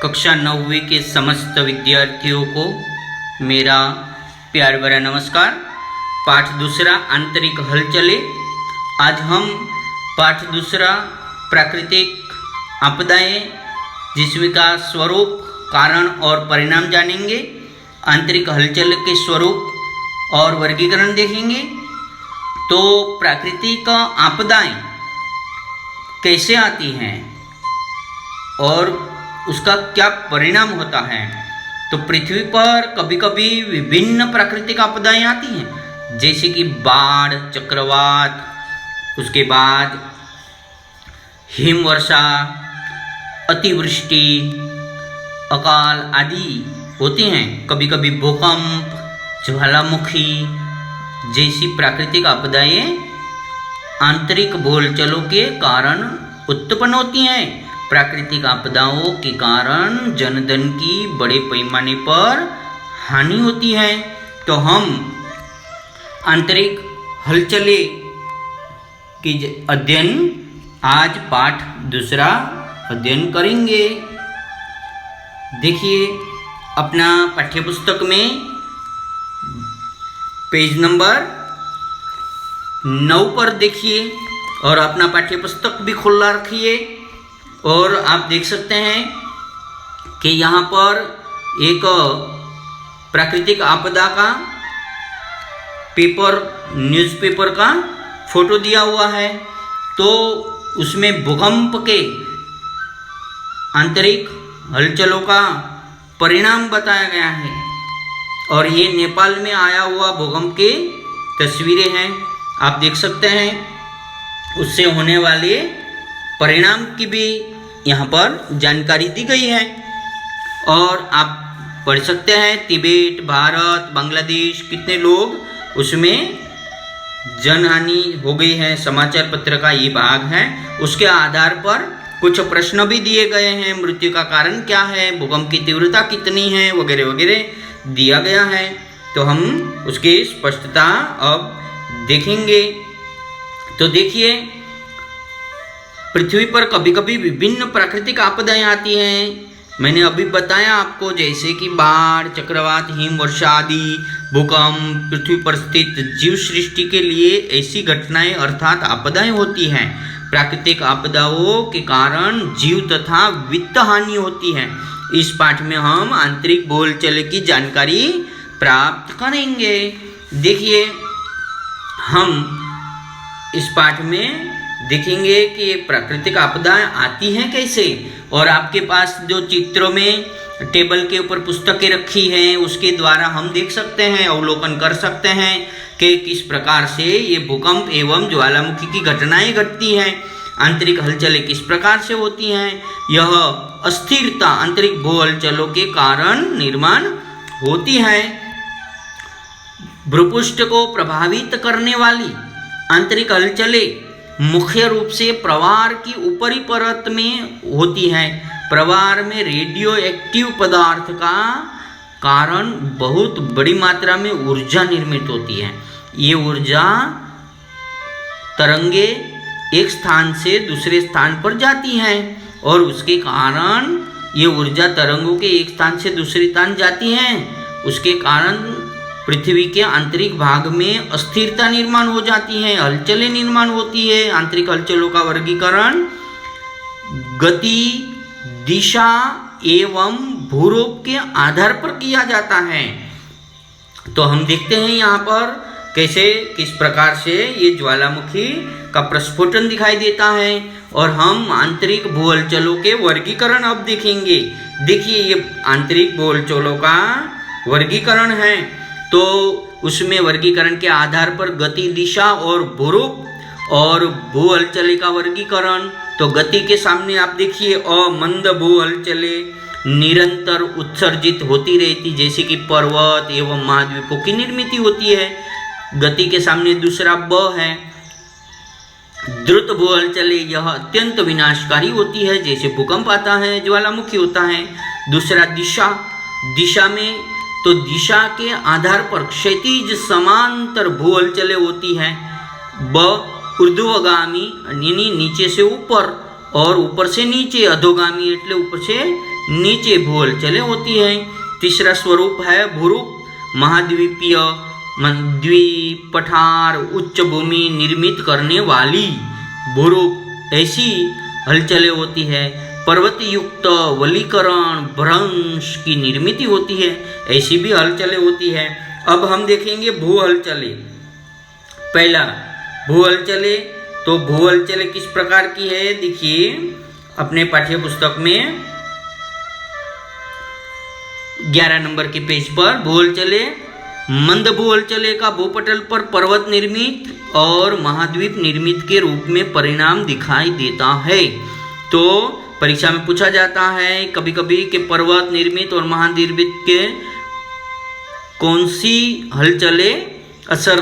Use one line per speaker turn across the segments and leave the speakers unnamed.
कक्षा 9वीं के समस्त विद्यार्थियों को मेरा प्यार भरा नमस्कार। पाठ दूसरा आंतरिक हलचलें। आज हम पाठ दूसरा प्राकृतिक आपदाएं जिसमें का स्वरूप, कारण और परिणाम जानेंगे। आंतरिक हलचल के स्वरूप और वर्गीकरण देखेंगे। तो प्राकृतिक आपदाएं कैसे आती हैं और उसका क्या परिणाम होता है। तो पृथ्वी पर कभी कभी विभिन्न प्राकृतिक आपदाएं आती हैं, जैसे कि बाढ़, चक्रवात, उसके बाद हिमवर्षा, अतिवृष्टि, अकाल आदि होती हैं। कभी कभी भूकंप, ज्वालामुखी जैसी प्राकृतिक आपदाएं आंतरिक बोलचालों के कारण उत्पन्न होती हैं। प्राकृतिक आपदाओं के कारण जनधन की बड़े पैमाने पर हानि होती है। तो हम आंतरिक हलचलें की अध्ययन आज पाठ दूसरा अध्ययन करेंगे। देखिए अपना पाठ्यपुस्तक में पेज नंबर 9 पर देखिए और अपना पाठ्यपुस्तक भी खुला रखिए। और आप देख सकते हैं कि यहाँ पर एक प्राकृतिक आपदा का पेपर, न्यूज़पेपर का फोटो दिया हुआ है। तो उसमें भूकंप के आंतरिक हलचलों का परिणाम बताया गया है। और ये नेपाल में आया हुआ भूकंप की तस्वीरें हैं। आप देख सकते हैं उससे होने वाले परिणाम की भी यहाँ पर जानकारी दी गई है। और आप पढ़ सकते हैं तिब्बत, भारत, बांग्लादेश कितने लोग उसमें जनहानि हो गई है। समाचार पत्र का ये भाग है। उसके आधार पर कुछ प्रश्न भी दिए गए हैं। मृत्यु का कारण क्या है, भूकंप की तीव्रता कितनी है, वगैरह वगैरह दिया गया है। तो हम उसकी स्पष्टता अब देखेंगे। तो देखिए पृथ्वी पर कभी कभी विभिन्न प्राकृतिक आपदाएं आती हैं। मैंने अभी बताया आपको, जैसे कि बाढ़, चक्रवात, हिमवर्षा आदि। भूकंप पृथ्वी पर स्थित जीव सृष्टि के लिए ऐसी घटनाएं अर्थात आपदाएं होती हैं। प्राकृतिक आपदाओं के कारण जीव तथा वित्त हानि होती है। इस पाठ में हम आंतरिक बोलचाल की जानकारी प्राप्त करेंगे। देखिए हम इस पाठ में देखेंगे कि प्राकृतिक आपदाएं आती हैं कैसे। और आपके पास जो चित्रों में टेबल के ऊपर पुस्तकें रखी हैं उसके द्वारा हम देख सकते हैं, अवलोकन कर सकते हैं कि किस प्रकार से ये भूकंप एवं ज्वालामुखी की घटनाएं घटती हैं। आंतरिक हलचलें किस प्रकार से होती हैं। यह अस्थिरता आंतरिक भू हलचलों के कारण निर्माण होती है। भूपृष्ठ को प्रभावित करने वाली आंतरिक हलचलें मुख्य रूप से प्रवार की ऊपरी परत में होती है। प्रवार में रेडियो एक्टिव पदार्थ का कारण बहुत बड़ी मात्रा में ऊर्जा निर्मित होती है। ये ऊर्जा तरंगे एक स्थान से दूसरे स्थान पर जाती हैं और उसके कारण ये ऊर्जा तरंगों के एक स्थान से दूसरे स्थान जाती हैं। उसके कारण पृथ्वी के आंतरिक भाग में अस्थिरता निर्माण हो जाती है, हलचलें निर्माण होती है। आंतरिक हलचलों का वर्गीकरण गति, दिशा एवं भूरूप के आधार पर किया जाता है। तो हम देखते हैं यहाँ पर कैसे किस प्रकार से ये ज्वालामुखी का प्रस्फोटन दिखाई देता है। और हम आंतरिक भू हलचलों के वर्गीकरण अब देखेंगे। देखिए ये आंतरिक भू हलचलों का वर्गीकरण है। तो उसमें वर्गीकरण के आधार पर गति, दिशा और भूरूप और भू हलचलें का वर्गीकरण। तो गति के सामने आप देखिए मंद भू हलचलें निरंतर उत्सर्जित होती रहती, जैसे कि पर्वत एवं महाद्वीपों की निर्मित होती है। गति के सामने दूसरा ब है। द्रुत भू हलचलें यह अत्यंत विनाशकारी होती है, जैसे भूकंप आता है, ज्वालामुखी होता है। दूसरा दिशा, दिशा में तो दिशा के आधार पर क्षैतिज समांतर भू हलचलें होती है। ब ऊर्ध्वगामी यानी नीचे से ऊपर और ऊपर से नीचे, अधोगामी એટલે ऊपर से नीचे भू हलचलें होती हैं। तीसरा स्वरूप है भूरूप, महाद्वीपीय द्वीप, पठार, उच्च भूमि निर्मित करने वाली भूरूप ऐसी हलचलें होती है। पर्वत युक्त वलीकरण भ्रंश की निर्मित होती है, ऐसी भी हलचलें होती है। अब हम देखेंगे भू हलचलें। पहला भू हलचलें, तो भू हलचलें किस प्रकार की है, देखिए अपने पाठ्य पुस्तक में 11 नंबर के पेज पर भू हलचलें, मंद भू हलचलें का भूपटल पर पर्वत निर्मित और महाद्वीप निर्मित के रूप में परिणाम दिखाई देता है। तो परीक्षा में पूछा जाता है कभी कभी कि पर्वत निर्मित और महाद्वीप के कौन सी हलचलें असर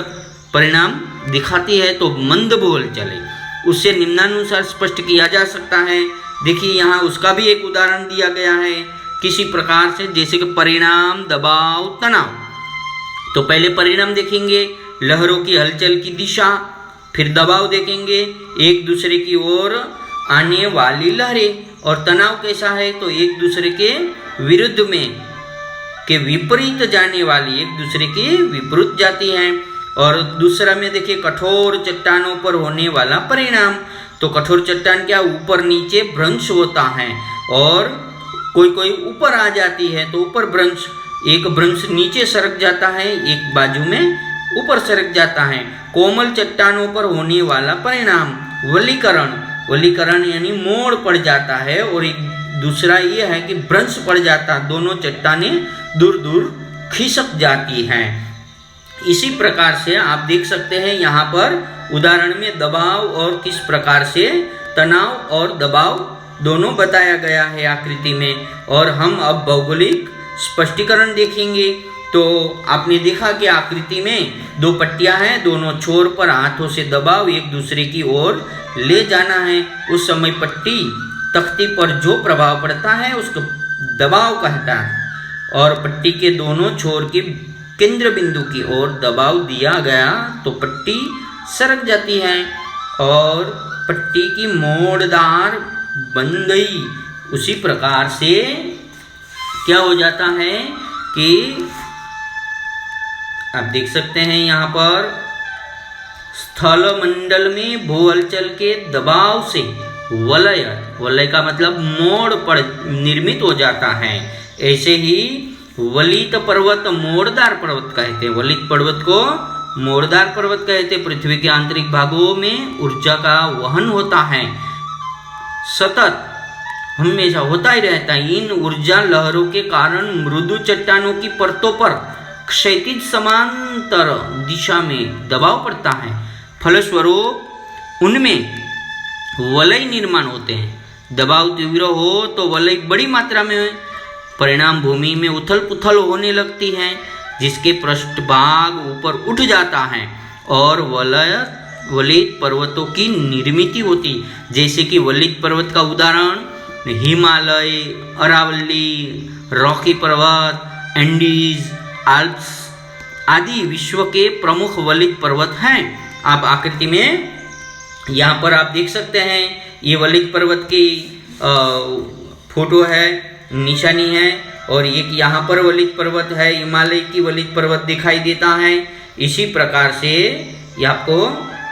परिणाम दिखाती है, तो मंद भू हलचलें। उससे निम्नानुसार स्पष्ट किया जा सकता है। देखिए यहाँ उसका भी एक उदाहरण दिया गया है किसी प्रकार से, जैसे कि परिणाम, दबाव, तनाव। तो पहले परिणाम देखेंगे, लहरों की हलचल की दिशा, फिर दबाव देखेंगे, एक दूसरे की ओर आने वाली लहरें, और तनाव कैसा है, तो एक दूसरे के विरुद्ध में के विपरीत जाने वाली, एक दूसरे के विपरीत जाती हैं। और दूसरा में देखिए कठोर चट्टानों पर होने वाला परिणाम। तो कठोर चट्टान क्या ऊपर नीचे भ्रंश होता है, और कोई कोई ऊपर आ जाती है तो ऊपर भ्रंश, एक भ्रंश नीचे सरक जाता है, एक बाजू में ऊपर सरक जाता है। कोमल चट्टानों पर होने वाला परिणाम वलीकरण, वलीकरण यानी मोड़ पड़ जाता है, और एक दूसरा ये है कि भ्रंश पड़ जाता, दोनों चट्टानें दूर दूर खिसक जाती हैं। इसी प्रकार से आप देख सकते हैं यहाँ पर उदाहरण में दबाव और किस प्रकार से तनाव और दबाव दोनों बताया गया है आकृति में। और हम अब भौगोलिक स्पष्टीकरण देखेंगे। तो आपने देखा कि आकृति में दो पट्टियां हैं, दोनों छोर पर हाथों से दबाव एक दूसरे की ओर ले जाना है। उस समय पट्टी तख्ती पर जो प्रभाव पड़ता है उसको दबाव कहता है, और पट्टी के दोनों छोर के केंद्र बिंदु की ओर दबाव दिया गया तो पट्टी सरक जाती है और पट्टी की मोड़दार बन गई। उसी प्रकार से क्या हो जाता है कि आप देख सकते हैं यहाँ पर स्थल मंडल में भू हलचल के दबाव से वलय, वलय का मतलब मोड़ पर निर्मित हो जाता है। ऐसे ही वलित पर्वत मोड़दार पर्वत कहते हैं, वलित पर्वत को मोड़दार पर्वत कहते हैं। पृथ्वी के आंतरिक भागों में ऊर्जा का वहन होता है, सतत हमेशा होता ही रहता है। इन ऊर्जा लहरों के कारण मृदु चट्टानों की परतों पर क्षैतिज समांतर दिशा में दबाव पड़ता है, फलस्वरूप उनमें वलय निर्माण होते हैं। दबाव तीव्र हो तो वलय बड़ी मात्रा में, परिणाम भूमि में उथल पुथल होने लगती है, जिसके पृष्ठभाग ऊपर उठ जाता है और वलित पर्वतों की निर्मित होती। जैसे कि वलित पर्वत का उदाहरण हिमालय, अरावली, रॉकी पर्वत, एंडीज, आल्प्स आदि विश्व के प्रमुख वलित पर्वत हैं। आप आकृति में यहाँ पर आप देख सकते हैं, ये वलित पर्वत की फोटो है, निशानी है, और एक यहाँ पर वलित पर्वत है, हिमालय की वलित पर्वत दिखाई देता है। इसी प्रकार से आपको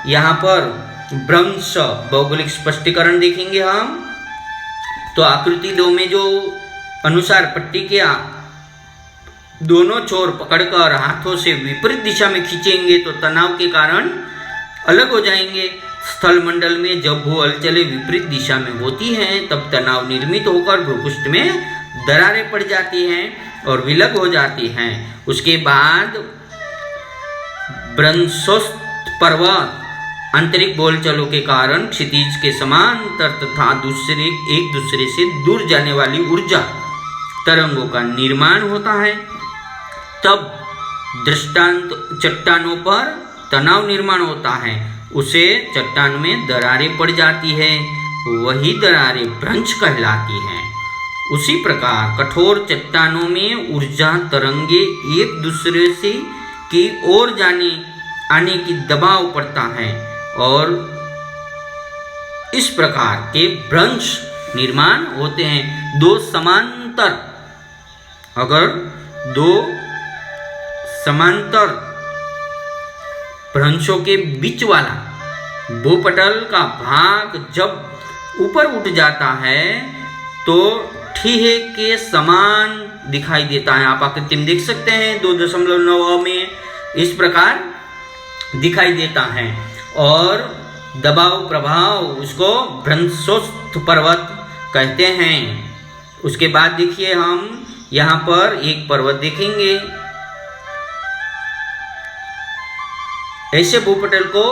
यहाँ पर भ्रंश भौगोलिक स्पष्टीकरण देखेंगे हम। तो आकृति 2 में जो अनुसार पट्टी के दोनों छोर पकड़कर हाथों से विपरीत दिशा में खींचेंगे तो तनाव के कारण अलग हो जाएंगे। स्थल मंडल में जब भू हलचलें विपरीत दिशा में होती हैं तब तनाव निर्मित होकर भूपृष्ठ में दरारें पड़ जाती हैं और विलग हो जाती हैं। उसके बाद भ्रंशोत्थ पर्वत आंतरिक बोलचालों के कारण क्षितिज के समांतर तथा एक दूसरे से दूर जाने वाली ऊर्जा तरंगों का निर्माण होता है। तब दृष्टांत चट्टानों पर तनाव निर्माण होता है, उसे चट्टान में दरारें पड़ जाती है, वही दरारें भ्रंश कहलाती हैं। उसी प्रकार कठोर चट्टानों में ऊर्जा तरंगे एक दूसरे से की ओर आने की दबाव पड़ता है और इस प्रकार के भ्रंश निर्माण होते हैं। दो समान समांतर, अगर दो समांतर भ्रंशों के बीच वाला भूपटल का भाग जब ऊपर उठ जाता है तो ठीहे के समान दिखाई देता है। आप आकृति में देख सकते हैं 2.9 में इस प्रकार दिखाई देता है, और दबाव प्रभाव उसको भ्रंशोत्थ पर्वत कहते हैं। उसके बाद देखिए हम यहाँ पर एक पर्वत देखेंगे। ऐसे भूपटल को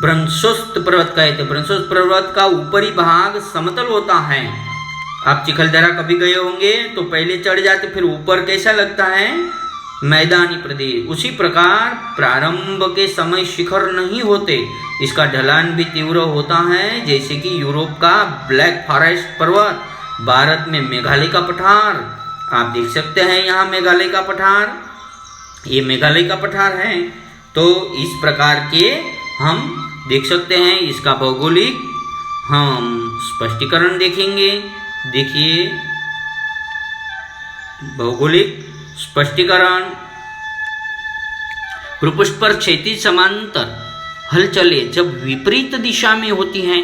भ्रंशोत्थ पर्वत कहते हैं। भ्रंशोत्थ पर्वत का ऊपरी भाग समतल होता है। आप चिखलदरा कभी गए होंगे तो पहले चढ़ जाते, फिर ऊपर कैसा लगता है, मैदानी प्रदेश। उसी प्रकार प्रारंभ के समय शिखर नहीं होते, इसका ढलान भी तीव्र होता है, जैसे कि यूरोप का ब्लैक फॉरेस्ट पर्वत, भारत में मेघालय का पठार। आप देख सकते हैं यहाँ मेघालय का पठार, ये मेघालय का पठार है। तो इस प्रकार के हम देख सकते हैं। इसका भौगोलिक हम स्पष्टीकरण देखेंगे। देखिए भौगोलिक स्पष्टीकरण, भूपृष्ठ पर क्षैतिज समांतर हलचलें जब विपरीत दिशा में होती हैं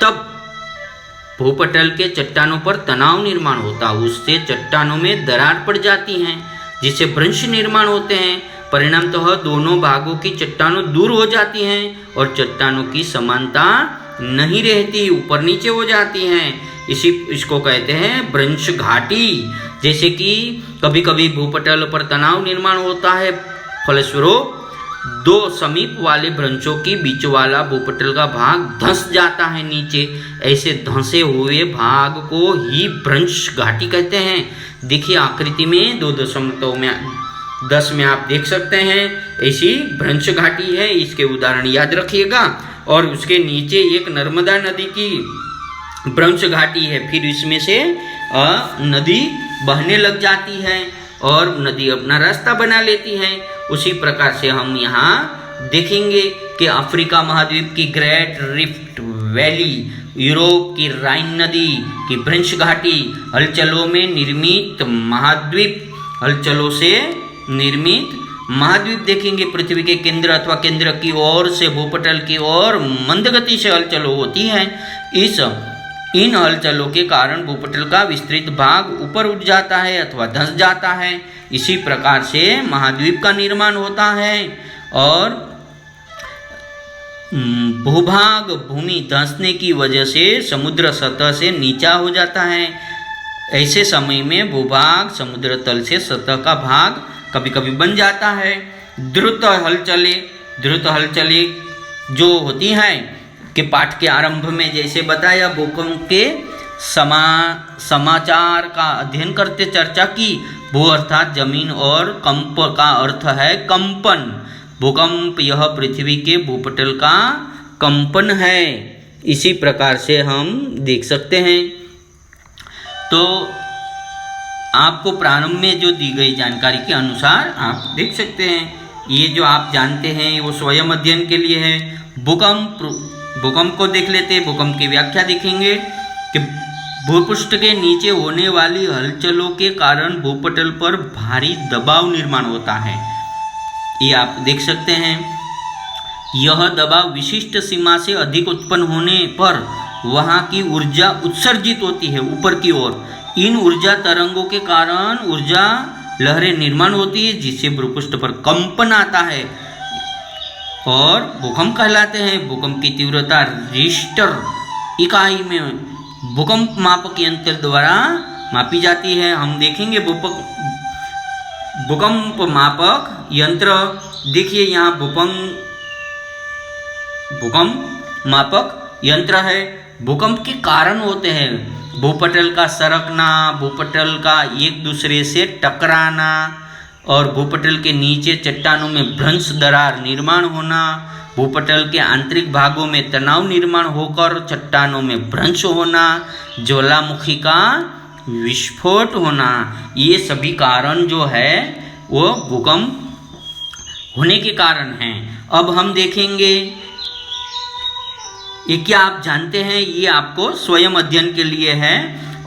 तब भूपटल के चट्टानों पर तनाव निर्माण होता है, उससे चट्टानों में दरार पड़ जाती हैं, जिससे भ्रंश निर्माण होते हैं। परिणामतः दोनों भागों की चट्टानों दूर हो जाती हैं और चट्टानों की समानता नहीं रहती, ऊपर नीचे हो जाती हैं। इसको कहते हैं भ्रंश घाटी। जैसे कि कभी कभी भूपटल पर तनाव निर्माण होता है, फलस्वरूप दो समीप वाले भ्रंशों के बीच वाला भूपटल का भाग धंस जाता है नीचे। ऐसे धंसे हुए भाग को ही भ्रंश घाटी कहते हैं। देखिए आकृति में 2.10 में आप देख सकते हैं ऐसी भ्रंश घाटी है। इसके उदाहरण याद रखिएगा। और उसके नीचे एक नर्मदा नदी की भ्रंश घाटी है, फिर इसमें से नदी बहने लग जाती है और नदी अपना रास्ता बना लेती है। उसी प्रकार से हम यहाँ देखेंगे कि अफ्रीका महाद्वीप की ग्रेट रिफ्ट वैली, यूरोप की राइन नदी की भ्रंश घाटी, हलचलों में निर्मित महाद्वीप, हलचलों से निर्मित महाद्वीप देखेंगे। पृथ्वी के केंद्र अथवा केंद्र की ओर से भूपटल की ओर मंदगति से हलचल होती है। इन हलचलों के कारण भूपटल का विस्तृत भाग ऊपर उठ जाता है अथवा धंस जाता है। इसी प्रकार से महाद्वीप का निर्माण होता है और भूभाग भूमि धंसने की वजह से समुद्र सतह से नीचा हो जाता है। ऐसे समय में भूभाग समुद्र तल से सतह का भाग कभी कभी बन जाता है। द्रुत हलचलें जो होती हैं कि पाठ के आरंभ में जैसे बताया, भूकंप के समाचार का अध्ययन करते चर्चा की। भू अर्थात जमीन और कंप का अर्थ है कंपन। भूकंप यह पृथ्वी के भूपटल का कंपन है। इसी प्रकार से हम देख सकते हैं। तो आपको प्रारंभ में जो दी गई जानकारी के अनुसार आप देख सकते हैं। ये जो आप जानते हैं वो स्वयं अध्ययन के लिए है। भूकंप को देख लेते हैं। भूकंप की व्याख्या देखेंगे कि भूपृष्ठ के नीचे होने वाली हलचलों के कारण भूपटल पर भारी दबाव निर्माण होता है। ये आप देख सकते हैं। यह दबाव विशिष्ट सीमा से अधिक उत्पन्न होने पर वहाँ की ऊर्जा उत्सर्जित होती है ऊपर की ओर। इन ऊर्जा तरंगों के कारण ऊर्जा लहरें निर्माण होती है, जिससे भूपृष्ठ पर कंपन आता है और भूकंप कहलाते हैं। भूकंप की तीव्रता रिश्टर इकाई में भूकंप मापक यंत्र द्वारा मापी जाती है। हम देखेंगे भूकंप मापक यंत्र। देखिए यहाँ भूकंप मापक यंत्र है। भूकंप के कारण होते हैं भूपटल का सरकना, भूपटल का एक दूसरे से टकराना और भूपटल के नीचे चट्टानों में भ्रंश दरार निर्माण होना, भूपटल के आंतरिक भागों में तनाव निर्माण होकर चट्टानों में भ्रंश होना, ज्वालामुखी का विस्फोट होना। ये सभी कारण जो है वो भूकंप होने के कारण हैं। अब हम देखेंगे ये क्या आप जानते हैं, ये आपको स्वयं अध्ययन के लिए है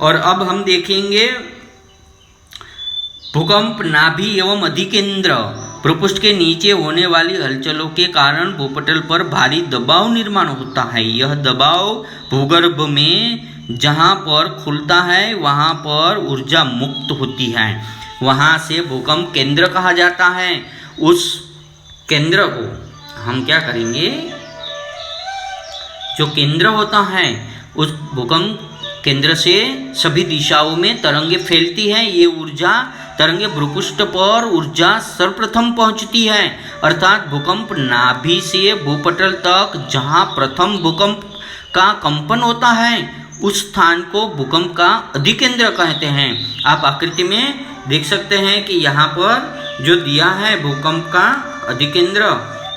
और अब हम देखेंगे भूकंप नाभि एवं अधिकेंद्र। भूपृष्ठ के नीचे होने वाली हलचलों के कारण भूपटल पर भारी दबाव निर्माण होता है। यह दबाव भूगर्भ में जहाँ पर खुलता है वहाँ पर ऊर्जा मुक्त होती है, वहाँ से भूकंप केंद्र कहा जाता है। उस केंद्र को हम क्या करेंगे, जो केंद्र होता है उस भूकंप केंद्र से सभी दिशाओं में तरंगे फैलती हैं। ये ऊर्जा तरंगे भूपृष्ठ पर ऊर्जा सर्वप्रथम पहुंचती है, अर्थात भूकंप नाभि से भूपटल तक जहां प्रथम भूकंप का कंपन होता है उस स्थान को भूकंप का अधिकेंद्र कहते हैं। आप आकृति में देख सकते हैं कि यहाँ पर जो दिया है भूकंप का अधिकेंद्र,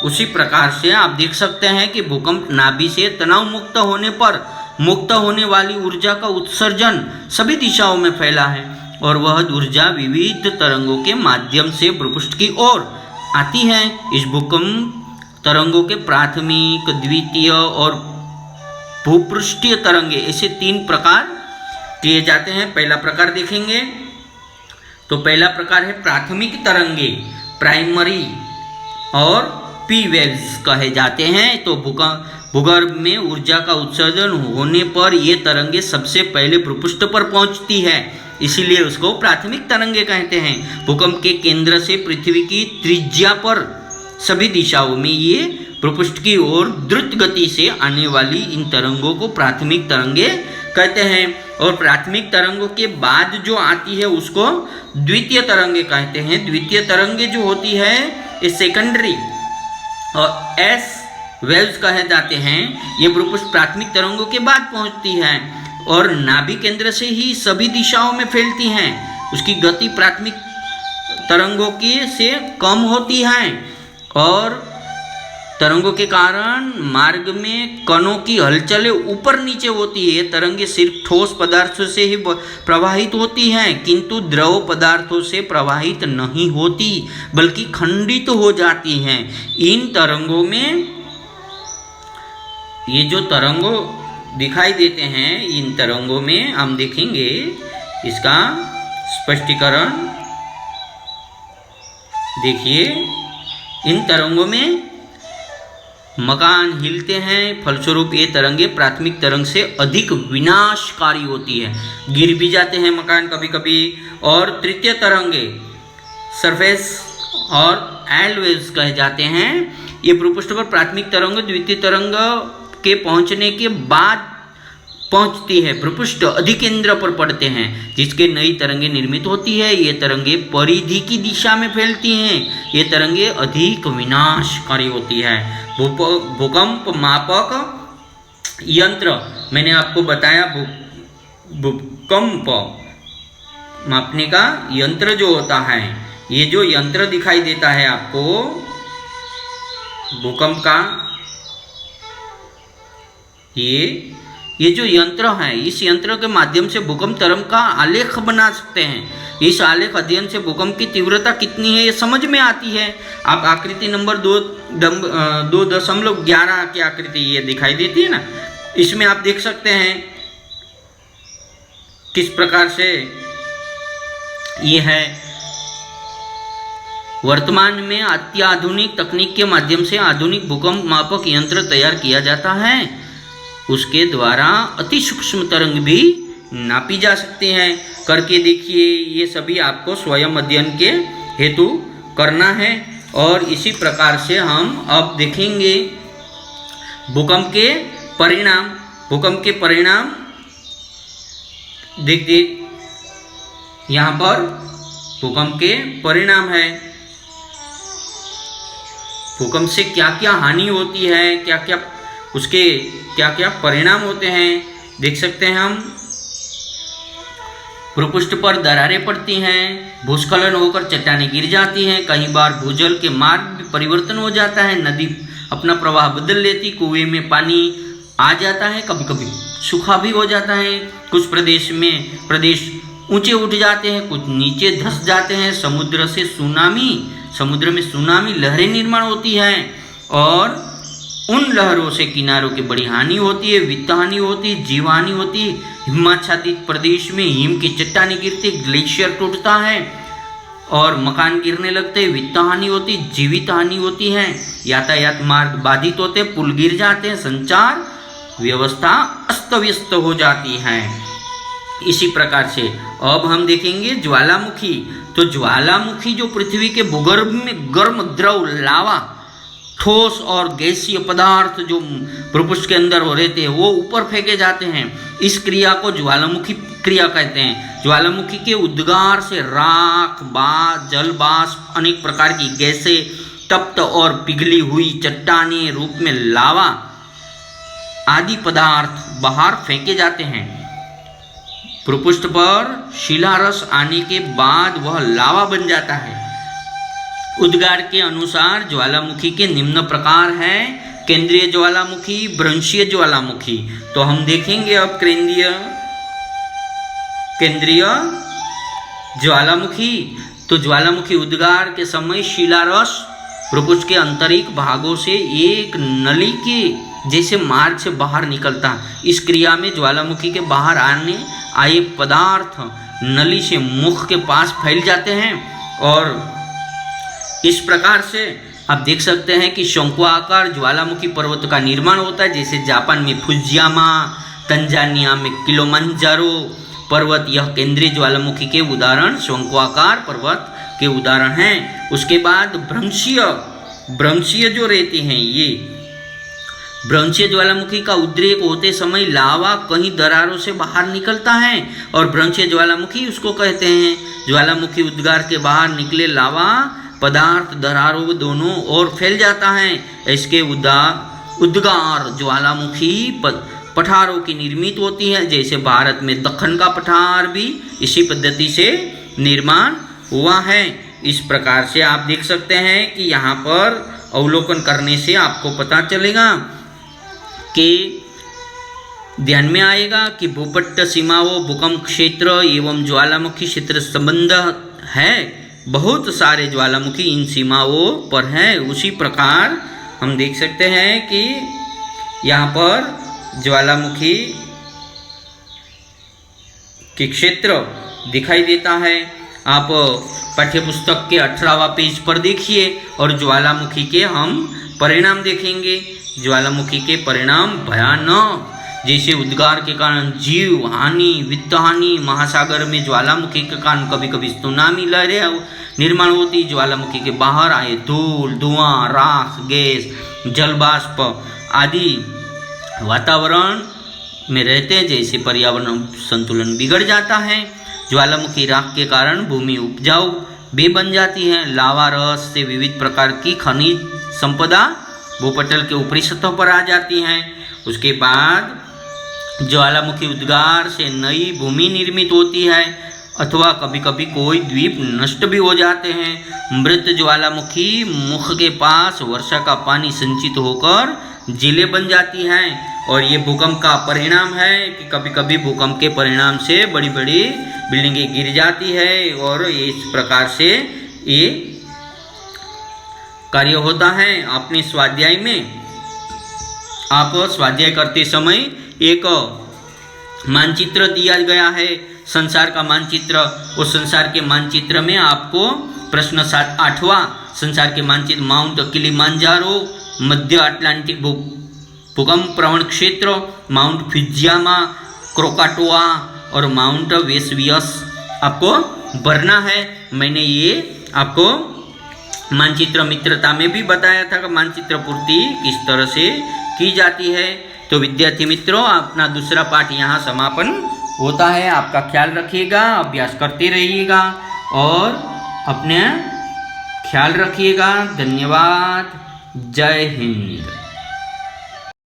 उसी प्रकार से आप देख सकते हैं कि भूकंप नाभि से तनाव मुक्त होने पर मुक्त होने वाली ऊर्जा का उत्सर्जन सभी दिशाओं में फैला है और वह ऊर्जा विविध तरंगों के माध्यम से भूपृष्ठ की ओर आती है। इस भूकंप तरंगों के प्राथमिक, द्वितीय और भूपृष्ठीय तरंगे ऐसे 3 प्रकार किए जाते हैं। पहला प्रकार देखेंगे तो पहला प्रकार है प्राथमिक तरंगे, प्राइमरी और पी वेव्स कहे जाते हैं। तो भूगर्भ में ऊर्जा का उत्सर्जन होने पर ये तरंगे सबसे पहले भूपृष्ठ पर पहुंचती है, इसीलिए उसको प्राथमिक तरंगे कहते हैं। भूकंप के केंद्र से पृथ्वी की त्रिज्या पर सभी दिशाओं में ये भूपृष्ठ की ओर द्रुत गति से आने वाली इन तरंगों को प्राथमिक तरंगे कहते हैं। और प्राथमिक तरंगों के बाद जो आती है उसको द्वितीय तरंगे कहते हैं। द्वितीय तरंगे जो होती है ये सेकेंडरी और एस वेव्स कहे जाते हैं। ये भूपृष्ठ प्राथमिक तरंगों के बाद पहुंचती है और नाभि केंद्र से ही सभी दिशाओं में फैलती हैं। उसकी गति प्राथमिक तरंगों की से कम होती है और तरंगों के कारण मार्ग में कणों की हलचलें ऊपर नीचे होती है। तरंगे सिर्फ ठोस पदार्थों से ही प्रवाहित होती हैं, किंतु द्रव पदार्थों से प्रवाहित नहीं होती बल्कि खंडित हो जाती हैं। इन तरंगों में ये जो तरंगों दिखाई देते हैं, इन तरंगों में हम देखेंगे इसका स्पष्टीकरण। देखिए, इन तरंगों में मकान हिलते हैं, फलस्वरूप ये तरंगे प्राथमिक तरंग से अधिक विनाशकारी होती है, गिर भी जाते हैं मकान कभी कभी। और तृतीय तरंगे सरफेस और एल वेव्स कहे जाते हैं। ये भूपृष्ठ पर प्राथमिक तरंग द्वितीय तरंग के पहुंचने के बाद पहुंचती है, भूपृष्ठ अधिकेंद्र पर पड़ते हैं जिसके नई तरंगे निर्मित होती है। ये तरंगे परिधि की दिशा में फैलती हैं। ये तरंगे अधिक विनाशकारी होती है। भूकंप मापक यंत्र, मैंने आपको बताया भूकंप मापने का यंत्र जो होता है, ये जो यंत्र दिखाई देता है आपको भूकंप का, ये जो यंत्र है, इस यंत्र के माध्यम से भूकंप तरंग का आलेख बना सकते हैं। इस आलेख अध्ययन से भूकंप की तीव्रता कितनी है ये समझ में आती है। आप आकृति नंबर 2.11 की आकृति ये दिखाई देती है ना, इसमें आप देख सकते हैं किस प्रकार से ये है। वर्तमान में अत्याधुनिक तकनीक के माध्यम से आधुनिक भूकंप मापक यंत्र तैयार किया जाता है। उसके द्वारा अति सूक्ष्म तरंग भी नापी जा सकती हैं। करके देखिए, ये सभी आपको स्वयं अध्ययन के हेतु करना है। और इसी प्रकार से हम अब देखेंगे भूकंप के परिणाम। भूकंप के परिणाम देखिए, यहाँ पर भूकंप के परिणाम है। भूकंप से क्या क्या हानि होती है, क्या क्या उसके क्या क्या परिणाम होते हैं, देख सकते हैं हम। भूपृष्ठ पर दरारें पड़ती हैं, भूस्खलन होकर चट्टानें गिर जाती हैं, कई बार भूजल के मार्ग में परिवर्तन हो जाता है, नदी अपना प्रवाह बदल लेती, कुएं में पानी आ जाता है, कभी कभी सूखा भी हो जाता है। कुछ प्रदेश ऊंचे उठ जाते हैं, कुछ नीचे धंस जाते हैं। समुद्र में सुनामी लहरें निर्माण होती हैं और उन लहरों से किनारों की बड़ी हानि होती है, वित्त हानि होती है, जीव हानि होती है। हिमाच्छादित प्रदेश में हिम की चट्टानें गिरती, ग्लेशियर टूटता है और मकान गिरने लगते, वित्त हानि होती, जीवित हानि होती है, यातायात मार्ग बाधित होते, पुल गिर जाते हैं, संचार व्यवस्था अस्त व्यस्त हो जाती है। इसी प्रकार से अब हम देखेंगे ज्वालामुखी। तो ज्वालामुखी जो पृथ्वी के भूगर्भ में गर्म द्रव लावा, ठोस और गैसीय पदार्थ जो भूपृष्ठ के अंदर हो रहते हैं वो ऊपर फेंके जाते हैं। इस क्रिया को ज्वालामुखी क्रिया कहते हैं। ज्वालामुखी के उद्गार से राख, जल बाष्प, अनेक प्रकार की गैसें, तप्त और पिघली हुई चट्टानें रूप में लावा आदि पदार्थ बाहर फेंके जाते हैं। भूपृष्ठ पर शिलारस आने के बाद वह लावा बन जाता है। उद्गार के अनुसार ज्वालामुखी के निम्न प्रकार हैं: केंद्रीय ज्वालामुखी, भ्रंशीय ज्वालामुखी। तो हम देखेंगे अब केंद्रीय ज्वालामुखी। तो ज्वालामुखी उद्गार के समय शिलारस भूपृष्ठ के आंतरिक भागों से एक नली के जैसे मार्ग से बाहर निकलता है। इस क्रिया में ज्वालामुखी के बाहर आए पदार्थ नली से मुख के पास फैल जाते हैं और इस प्रकार से आप देख सकते हैं कि शंकुआकार ज्वालामुखी पर्वत का निर्माण होता है। जैसे जापान में फुजियामा, तंजानिया में किलिमंजारो पर्वत, यह केंद्रीय ज्वालामुखी के उदाहरण, शंकुआकार पर्वत के उदाहरण हैं। उसके बाद भ्रंशीय जो रहते हैं, ये भ्रंशीय ज्वालामुखी का उद्रेक होते समय लावा कहीं दरारों से बाहर निकलता है और भ्रंशीय ज्वालामुखी उसको कहते हैं। ज्वालामुखी उद्गार के बाहर निकले लावा पदार्थ दरारों दोनों ओर फैल जाता है। इसके उद्गार ज्वालामुखी पठारों की निर्मित होती है। जैसे भारत में दक्कन का पठार भी इसी पद्धति से निर्माण हुआ है। इस प्रकार से आप देख सकते हैं कि यहाँ पर अवलोकन करने से आपको पता चलेगा कि ध्यान में आएगा कि भूपट्ट सीमाओं, भूकंप क्षेत्र एवं ज्वालामुखी क्षेत्र संबंध है। बहुत सारे ज्वालामुखी इन सीमाओं पर हैं। उसी प्रकार हम देख सकते हैं कि यहाँ पर ज्वालामुखी के क्षेत्र दिखाई देता है। आप पाठ्यपुस्तक के 18वां पेज पर देखिए और ज्वालामुखी के हम परिणाम देखेंगे। ज्वालामुखी के परिणाम भयानक, जैसे उद्गार के कारण जीव हानि, वित्त हानि, महासागर में ज्वालामुखी के कारण कभी कभी सुनामी लहरें निर्माण होती, ज्वालामुखी के बाहर आए धूल, धुआं, राख, गैस, जलबाष्प आदि वातावरण में रहते हैं, जैसे पर्यावरण संतुलन बिगड़ जाता है। ज्वालामुखी राख के कारण भूमि उपजाऊ भी बन जाती है। लावा रस से विविध प्रकार की खनिज संपदा भूपटल के ऊपरी सतह पर आ जाती हैं। उसके बाद ज्वालामुखी उद्गार से नई भूमि निर्मित होती है अथवा कभी कभी कोई द्वीप नष्ट भी हो जाते हैं। मृत ज्वालामुखी मुख के पास वर्षा का पानी संचित होकर झीलें बन जाती हैं और ये भूकंप का परिणाम है कि कभी कभी भूकंप के परिणाम से बड़ी बड़ी बिल्डिंगें गिर जाती है और इस प्रकार से ये कार्य होता है। अपने स्वाध्याय में आप स्वाध्याय करते समय एक मानचित्र दिया गया है, संसार का मानचित्र। उस संसार के मानचित्र में आपको प्रश्न 8वां संसार के मानचित्र माउंट किलिमंजारो, मध्य अटलांटिक भूकंप प्रवण क्षेत्र, माउंट फुजियामा, क्रोकाटोआ और माउंट वेसुवियस आपको भरना है। मैंने ये आपको मानचित्र मित्रता में भी बताया था कि मानचित्र पूर्ति किस तरह से की जाती है। तो विद्यार्थी मित्रों, अपना दूसरा पाठ यहाँ समापन होता है। आपका ख्याल रखिएगा, अभ्यास करते रहिएगा और अपने ख्याल रखिएगा। धन्यवाद। जय हिंद।